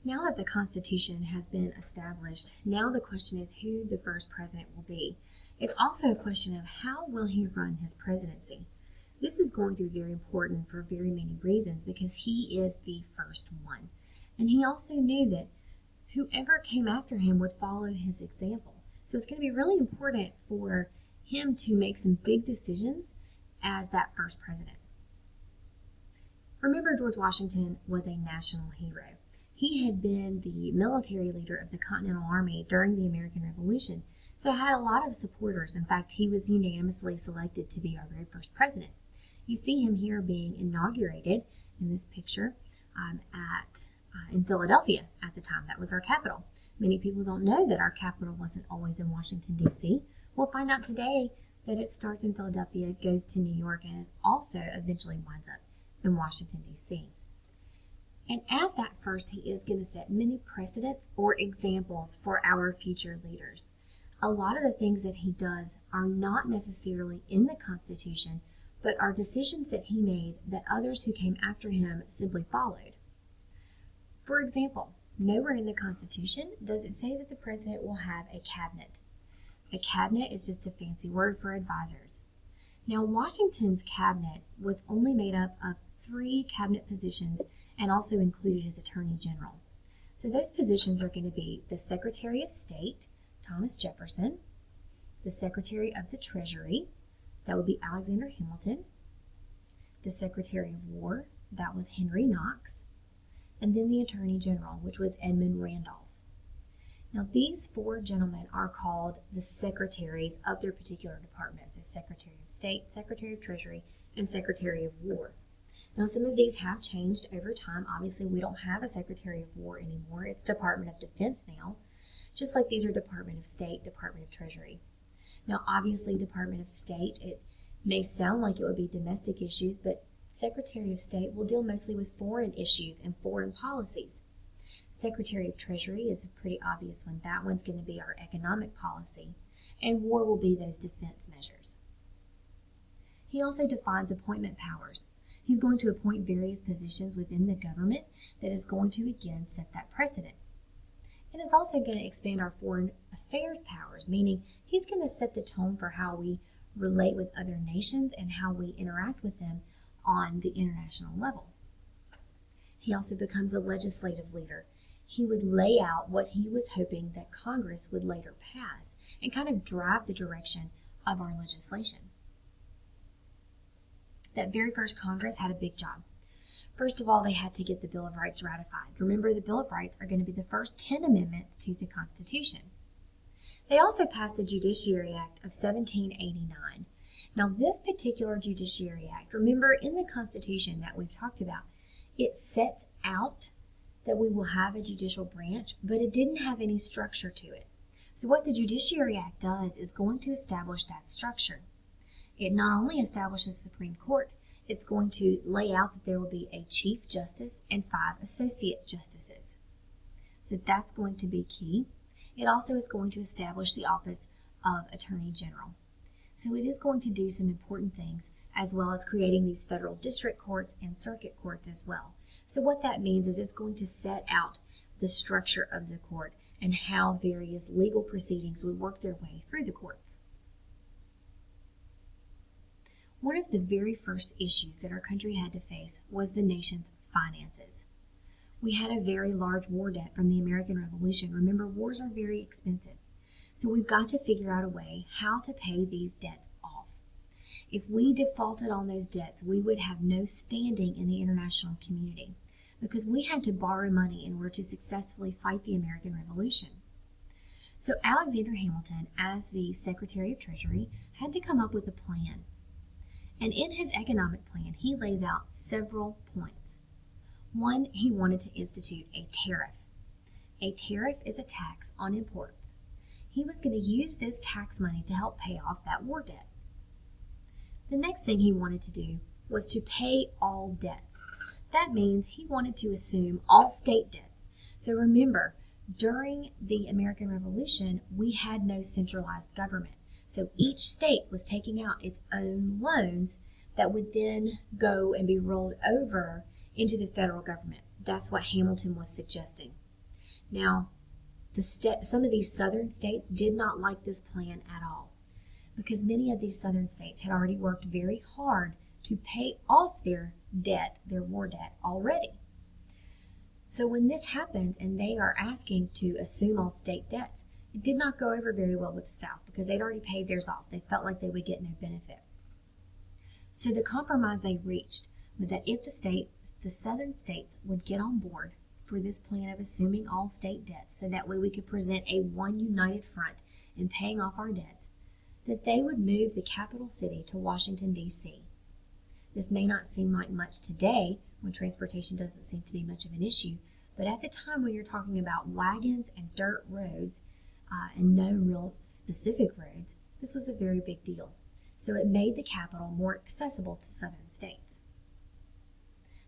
Now that the Constitution has been established, now the question is who the first president will be. It's also a question of how will he run his presidency. This is going to be very important for very many reasons because he is the first one. And he also knew that whoever came after him would follow his example. So it's going to be really important for him to make some big decisions as that first president. Remember, George Washington was a national hero. He had been the military leader of the Continental Army during the American Revolution, so had a lot of supporters. In fact, he was unanimously selected to be our very first president. You see him here being inaugurated in this picture in Philadelphia at the time. That was our capital. Many people don't know that our capital wasn't always in Washington, D.C. We'll find out today that it starts in Philadelphia, goes to New York, and also eventually winds up in Washington, D.C. And as that first, he is going to set many precedents or examples for our future leaders. A lot of the things that he does are not necessarily in the Constitution, but are decisions that he made that others who came after him simply followed. For example, nowhere in the Constitution does it say that the president will have a cabinet. A cabinet is just a fancy word for advisors. Now, Washington's cabinet was only made up of 3 cabinet positions and also included his attorney general. So those positions are going to be the Secretary of State, Thomas Jefferson, the Secretary of the Treasury, that would be Alexander Hamilton, the Secretary of War, that was Henry Knox, and then the Attorney General, which was Edmund Randolph. Now, these 4 gentlemen are called the secretaries of their particular departments, as Secretary of State, Secretary of Treasury, and Secretary of War. Now, some of these have changed over time. Obviously, we don't have a Secretary of War anymore. It's Department of Defense now, just like these are Department of State, Department of Treasury. Now, obviously, Department of State, it may sound like it would be domestic issues, but Secretary of State will deal mostly with foreign issues and foreign policies. Secretary of Treasury is a pretty obvious one. That one's going to be our economic policy, and War will be those defense measures. He also defines appointment powers. He's going to appoint various positions within the government that is going to again set that precedent. And it's also going to expand our foreign affairs powers, meaning he's going to set the tone for how we relate with other nations and how we interact with them on the international level. He also becomes a legislative leader. He would lay out what he was hoping that Congress would later pass and kind of drive the direction of our legislation. That very first Congress had a big job. First of all, they had to get the Bill of Rights ratified. Remember, the Bill of Rights are going to be the first 10 amendments to the Constitution. They also passed the Judiciary Act of 1789. Now, this particular Judiciary Act, remember in the Constitution that we've talked about, it sets out that we will have a judicial branch, but it didn't have any structure to it. So what the Judiciary Act does is going to establish that structure. It not only establishes the Supreme Court, it's going to lay out that there will be a Chief Justice and 5 Associate Justices. So that's going to be key. It also is going to establish the office of Attorney General. So it is going to do some important things, as well as creating these federal district courts and circuit courts as well. So what that means is it's going to set out the structure of the court and how various legal proceedings would work their way through the courts. One of the very first issues that our country had to face was the nation's finances. We had a very large war debt from the American Revolution. Remember, wars are very expensive. So we've got to figure out a way how to pay these debts off. If we defaulted on those debts, we would have no standing in the international community because we had to borrow money in order to successfully fight the American Revolution. So Alexander Hamilton, as the Secretary of Treasury, had to come up with a plan. And in his economic plan, he lays out several points. One, he wanted to institute a tariff. A tariff is a tax on imports. He was going to use this tax money to help pay off that war debt. The next thing he wanted to do was to pay all debts. That means he wanted to assume all state debts. So remember, during the American Revolution, we had no centralized government. So each state was taking out its own loans that would then go and be rolled over into the federal government. That's what Hamilton was suggesting. Now, some of these southern states did not like this plan at all, because many of these southern states had already worked very hard to pay off their debt, their war debt already. So when this happens and they are asking to assume all state debts, it did not go over very well with the South because they'd already paid theirs off. They felt like they would get no benefit. So the compromise they reached was that if the southern states would get on board for this plan of assuming all state debts, so that way we could present a one united front in paying off our debts, that they would move the capital city to Washington, D.C. This may not seem like much today, when transportation doesn't seem to be much of an issue, but at the time when you're talking about wagons and dirt roads and no real specific roads, this was a very big deal. So it made the capital more accessible to southern states.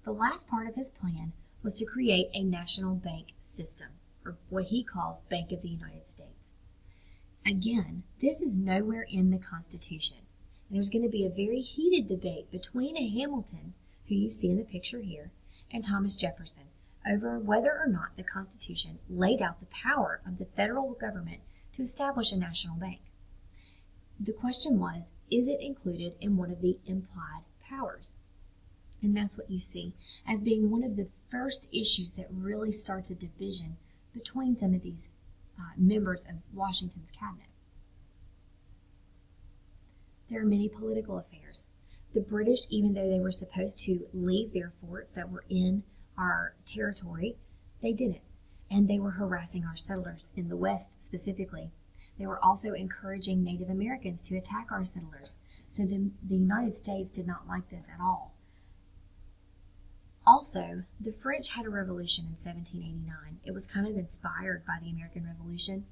The last part of his plan was to create a national bank system, or what he calls Bank of the United States. Again, this is nowhere in the Constitution. And there's going to be a very heated debate between Hamilton, who you see in the picture here, and Thomas Jefferson over whether or not the Constitution laid out the power of the federal government to establish a national bank. The question was, is it included in one of the implied powers? And that's what you see as being one of the first issues that really starts a division between some of these members of Washington's cabinet. There are many political affairs. The British, even though they were supposed to leave their forts that were in our territory, they didn't. And they were harassing our settlers in the West specifically. They were also encouraging Native Americans to attack our settlers. So the United States did not like this at all. Also, the French had a revolution in 1789. It was kind of inspired by the American Revolution,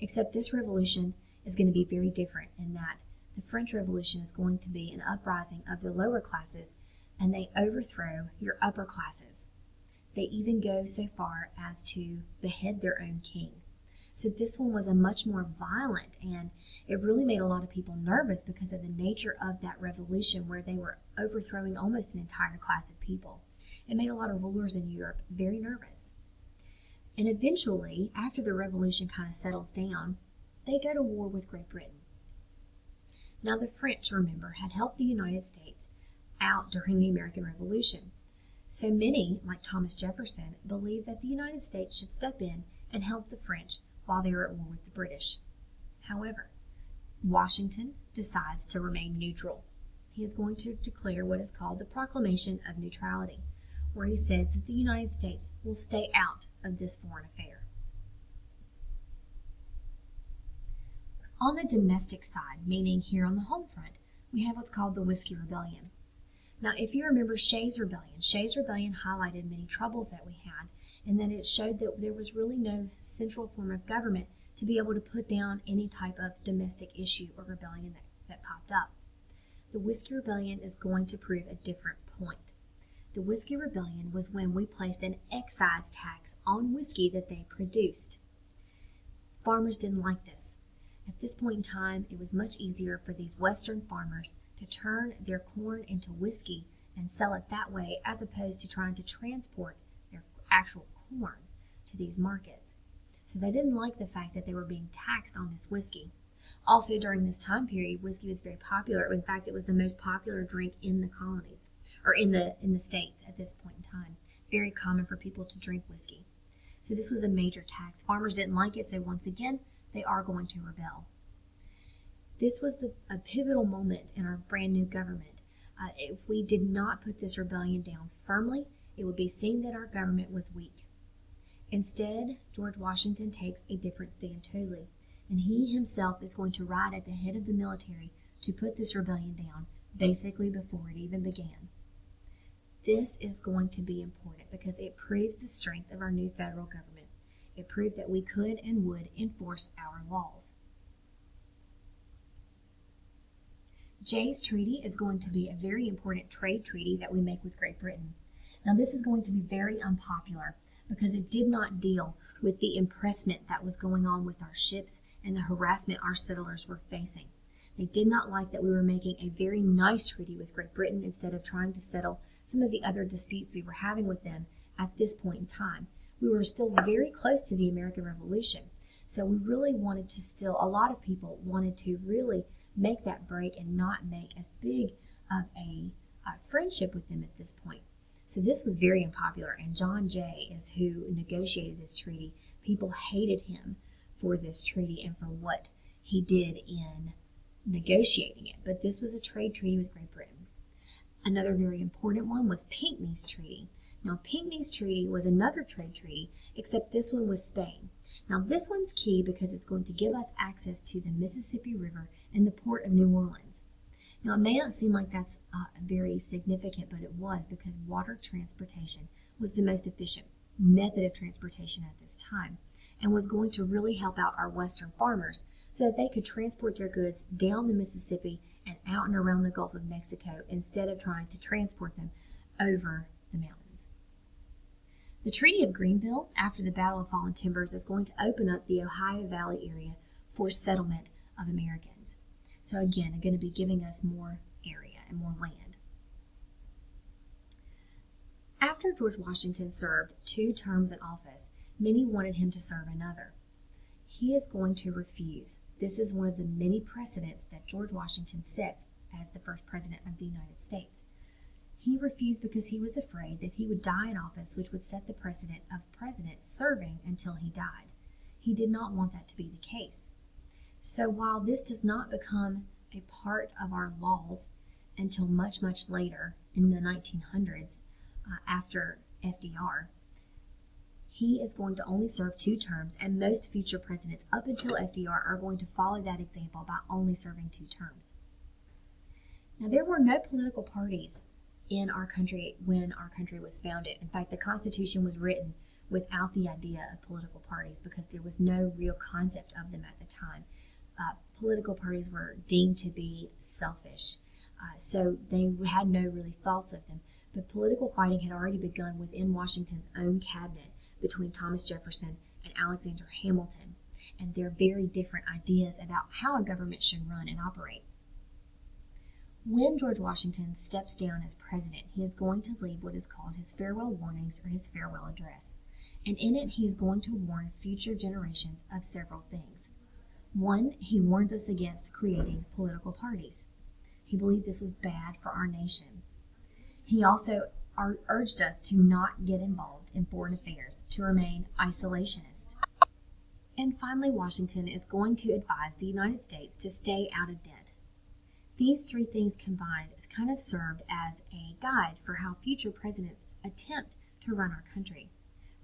except this revolution is going to be very different in that the French Revolution is going to be an uprising of the lower classes, and they overthrow your upper classes. They even go so far as to behead their own king. So this one was a much more violent, and it really made a lot of people nervous because of the nature of that revolution, where they were overthrowing almost an entire class of people. It made a lot of rulers in Europe very nervous. And eventually, after the revolution kind of settles down, they go to war with Great Britain. Now the French, remember, had helped the United States out during the American Revolution. So many, like Thomas Jefferson, believed that the United States should step in and help the French while they were at war with the British. However, Washington decides to remain neutral. He is going to declare what is called the Proclamation of Neutrality, where he says that the United States will stay out of this foreign affair. On the domestic side, meaning here on the home front, we have what's called the Whiskey Rebellion. Now, if you remember Shays' Rebellion highlighted many troubles that we had, and then it showed that there was really no central form of government to be able to put down any type of domestic issue or rebellion that popped up. The Whiskey Rebellion is going to prove a different point. The Whiskey Rebellion was when we placed an excise tax on whiskey that they produced. Farmers didn't like this. At this point in time, it was much easier for these Western farmers to turn their corn into whiskey and sell it that way, as opposed to trying to transport their actual corn to these markets. So they didn't like the fact that they were being taxed on this whiskey. Also, during this time period, whiskey was very popular. In fact, it was the most popular drink in the colonies, or in the states at this point in time. Very common for people to drink whiskey. So this was a major tax. Farmers didn't like it, so once again, they are going to rebel. This was a pivotal moment in our brand new government. If we did not put this rebellion down firmly, it would be seen that our government was weak. Instead, George Washington takes a different stand totally, and he himself is going to ride at the head of the military to put this rebellion down, basically before it even began. This is going to be important because it proves the strength of our new federal government. It proved that we could and would enforce our laws. Jay's Treaty is going to be a very important trade treaty that we make with Great Britain. Now, this is going to be very unpopular because it did not deal with the impressment that was going on with our ships and the harassment our settlers were facing. They did not like that we were making a very nice treaty with Great Britain instead of trying to settle some of the other disputes we were having with them at this point in time, we were still very close to the American Revolution. So we really wanted to still, a lot of people wanted to really make that break and not make as big of a friendship with them at this point. So this was very unpopular, and John Jay is who negotiated this treaty. People hated him for this treaty and for what he did in negotiating it. But this was a trade treaty with Great Britain. Another very important one was Pinckney's Treaty. Now, Pinckney's Treaty was another trade treaty, except this one was Spain. Now, this one's key because it's going to give us access to the Mississippi River and the port of New Orleans. Now, it may not seem like that's very significant, but it was, because water transportation was the most efficient method of transportation at this time and was going to really help out our western farmers so that they could transport their goods down the Mississippi and out and around the Gulf of Mexico instead of trying to transport them over the mountains. The Treaty of Greenville, after the Battle of Fallen Timbers, is going to open up the Ohio Valley area for settlement of Americans. So again, they're going to be giving us more area and more land. After George Washington served 2 terms in office, many wanted him to serve another. He is going to refuse. This is one of the many precedents that George Washington sets as the first president of the United States. He refused because he was afraid that he would die in office, which would set the precedent of presidents serving until he died. He did not want that to be the case. So while this does not become a part of our laws until much, much later in the 1900s, after FDR, he is going to only serve 2 terms, and most future presidents up until FDR are going to follow that example by only serving 2 terms. Now, there were no political parties in our country when our country was founded. In fact, the Constitution was written without the idea of political parties because there was no real concept of them at the time. Political parties were deemed to be selfish, so they had no really thoughts of them. But political fighting had already begun within Washington's own cabinet between Thomas Jefferson and Alexander Hamilton, and their very different ideas about how a government should run and operate. When George Washington steps down as president, he is going to leave what is called his farewell warnings or his farewell address, and in it he is going to warn future generations of several things. 1, he warns us against creating political parties. He believed this was bad for our nation. He also urged us to not get involved in foreign affairs, to remain isolationist. And finally, Washington is going to advise the United States to stay out of debt. These 3 things combined has kind of served as a guide for how future presidents attempt to run our country.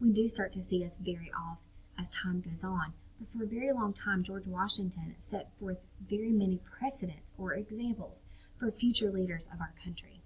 We do start to see us vary off as time goes on, but for a very long time, George Washington set forth very many precedents or examples for future leaders of our country.